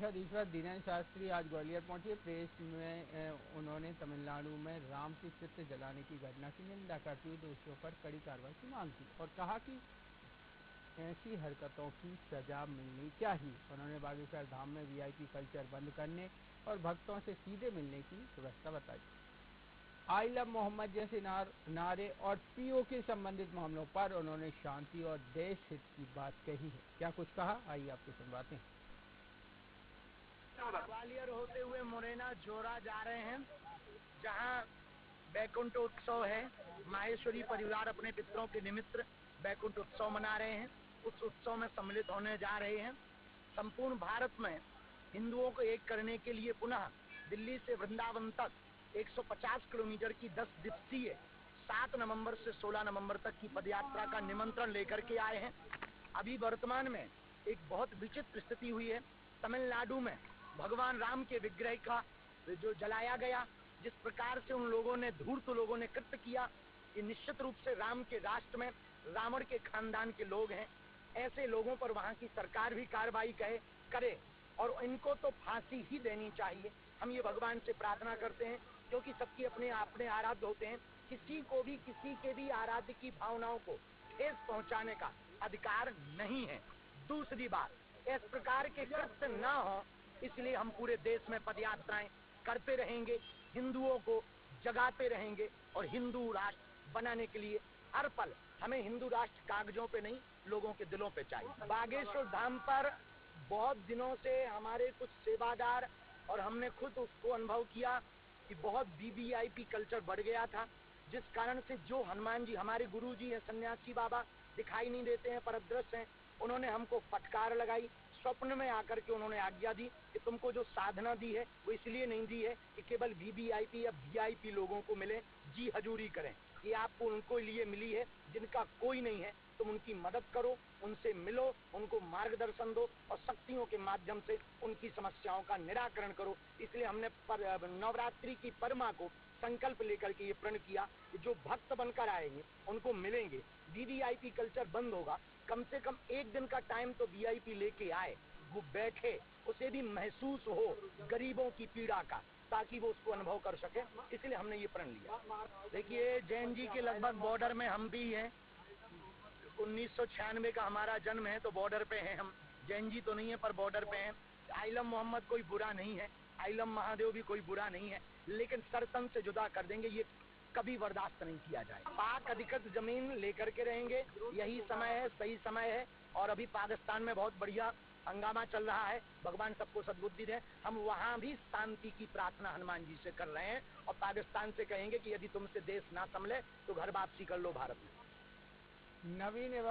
परिषद ईश्वर धीरेन्द्र शास्त्री आज ग्वालियर पहुंचे। प्रेस में उन्होंने तमिलनाडु में राम के चित्र जलाने की घटना की निंदा करते हुए दोषियों पर कड़ी कार्रवाई की मांग की और कहा कि ऐसी हरकतों की सजा मिलनी चाहिए। उन्होंने बागेश्वर धाम में वीआईपी कल्चर बंद करने और भक्तों से सीधे मिलने की व्यवस्था बताई। आई लव मोहम्मद जैसे नारे और पीओके संबंधित मामलों पर उन्होंने शांति और देश हित की बात कही है। क्या कुछ कहा, आइए आपको सुनवाते हैं। ग्वालियर होते हुए मुरैना जोरा जा रहे हैं, जहां बैकुंठ उत्सव है। माहेश्वरी परिवार अपने पितरों के निमित्त बैकुंठ उत्सव मना रहे हैं। उस उत्सव में सम्मिलित होने जा रहे हैं। संपूर्ण भारत में हिंदुओं को एक करने के लिए पुनः दिल्ली से वृंदावन तक 150 किलोमीटर की 10 दिवसीय 7 नवंबर से 16 नवंबर तक की पदयात्रा का निमंत्रण लेकर के आए हैं। अभी वर्तमान में एक बहुत विचित्र स्थिति हुई है। तमिलनाडु में भगवान राम के विग्रह का जो जलाया गया, जिस प्रकार से उन लोगों ने धूर्त लोगों ने कृत्य किया, ये निश्चित रूप से राम के राष्ट्र में रावण के खानदान के लोग हैं। ऐसे लोगों पर वहां की सरकार भी कार्रवाई करे और इनको तो फांसी ही देनी चाहिए। हम ये भगवान से प्रार्थना करते हैं, क्योंकि सबकी अपने अपने आराध्य होते हैं। किसी को भी किसी के भी आराध्य की भावनाओं को ठेस पहुंचाने का अधिकार नहीं है। दूसरी बात, इस प्रकार के कृत्य न हो, इसलिए हम पूरे देश में पदयात्राएं करते रहेंगे, हिंदुओं को जगाते रहेंगे और हिंदू राष्ट्र बनाने के लिए हर पल हमें हिंदू राष्ट्र कागजों पे नहीं, लोगों के दिलों पे चाहिए। बागेश्वर धाम पर बहुत दिनों से हमारे कुछ सेवादार और हमने खुद उसको अनुभव किया कि बहुत वीवीआईपी कल्चर बढ़ गया था, जिस कारण से जो हनुमान जी हमारे गुरु जी हैं, सन्यासी बाबा दिखाई नहीं देते हैं, परदृश्य हैं, उन्होंने हमको फटकार लगाई। स्वप्न में आकर के उन्होंने आज्ञा दी कि तुमको जो साधना दी है वो इसलिए नहीं दी है कि केवल वीवीआईपी या वीआईपी लोगों को मिले, जी हजूरी करें। ये आपको उनको लिए मिली है जिनका कोई नहीं है। तुम उनकी मदद करो, उनसे मिलो, उनको मार्गदर्शन दो और शक्तियों के माध्यम से उनकी समस्याओं का निराकरण करो। इसलिए हमने नवरात्रि की परमा को संकल्प लेकर के ये प्रण किया कि जो भक्त बनकर आएंगे उनको मिलेंगे, वीवीआईपी कल्चर बंद होगा। कम से कम एक दिन का टाइम तो वीआईपी लेके आए, वो बैठे, उसे भी महसूस हो गरीबों की पीड़ा का, ताकि वो उसको अनुभव कर सके। इसलिए हमने ये प्रण लिया। देखिए, जैन जी के लगभग बॉर्डर में हम भी हैं। 1996 का हमारा जन्म है, तो बॉर्डर पे हैं हम। जैन जी तो नहीं है पर बॉर्डर पे हैं। आइलम मोहम्मद कोई बुरा नहीं है, आइलम महादेव भी कोई बुरा नहीं है, लेकिन सरतन से जुदा कर देंगे, ये कभी बर्दाश्त नहीं किया जाएगा। पाक अधिकृत जमीन लेकर के रहेंगे, यही समय है, सही समय है। और अभी पाकिस्तान में बहुत बढ़िया हंगामा चल रहा है, भगवान सबको सद्बुद्धि दें। हम वहां भी शांति की प्रार्थना हनुमान जी से कर रहे हैं और पाकिस्तान से कहेंगे कि यदि तुमसे देश ना संभले तो घर वापसी कर लो भारत में। नवीन एवं